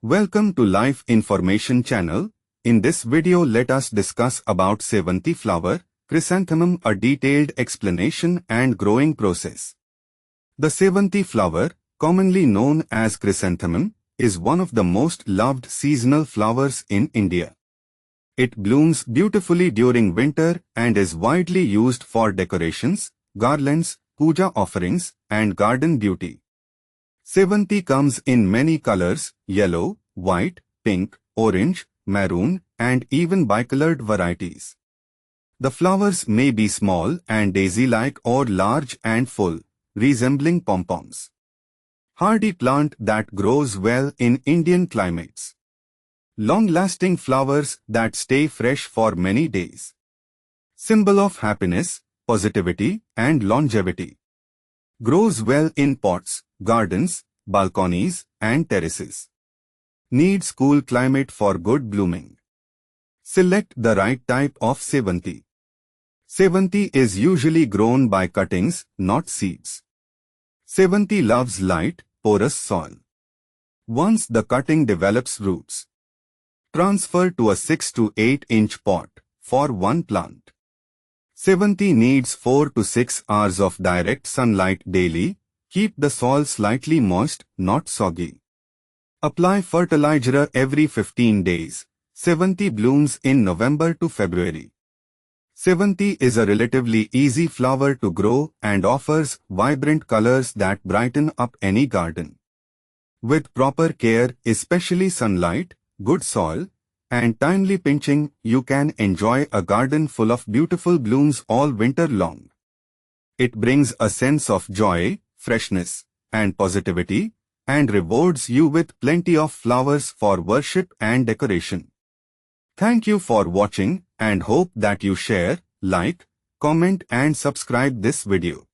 Welcome to Life Information Channel. In this video let us discuss about Sevanti flower, chrysanthemum, a detailed explanation and growing process. The Sevanti flower, commonly known as chrysanthemum, is one of the most loved seasonal flowers in India. It blooms beautifully during winter and is widely used for decorations, garlands, puja offerings, and garden beauty. Sevanti comes in many colors: yellow, white, pink, orange, maroon, and even bicolored varieties. The flowers may be small and daisy-like or large and full, resembling pom-poms. Hardy plant that grows well in Indian climates. Long-lasting flowers that stay fresh for many days. Symbol of happiness, positivity, and longevity. Grows well in pots, gardens, balconies, and terraces. Needs cool climate for good blooming. Select the right type of Sevanti. Sevanti is usually grown by cuttings, not seeds. Sevanti loves light, porous soil. Once the cutting develops roots, transfer to a 6 to 8 inch pot for one plant. Sevanti needs 4 to 6 hours of direct sunlight daily. Keep the soil slightly moist, not soggy. Apply fertilizer every 15 days. Sevanti blooms in November to February. Sevanti is a relatively easy flower to grow and offers vibrant colors that brighten up any garden. With proper care, especially sunlight, good soil, and timely pinching, you can enjoy a garden full of beautiful blooms all winter long. It brings a sense of joy, freshness, and positivity, and rewards you with plenty of flowers for worship and decoration. Thank you for watching and hope that you share, like, comment and subscribe this video.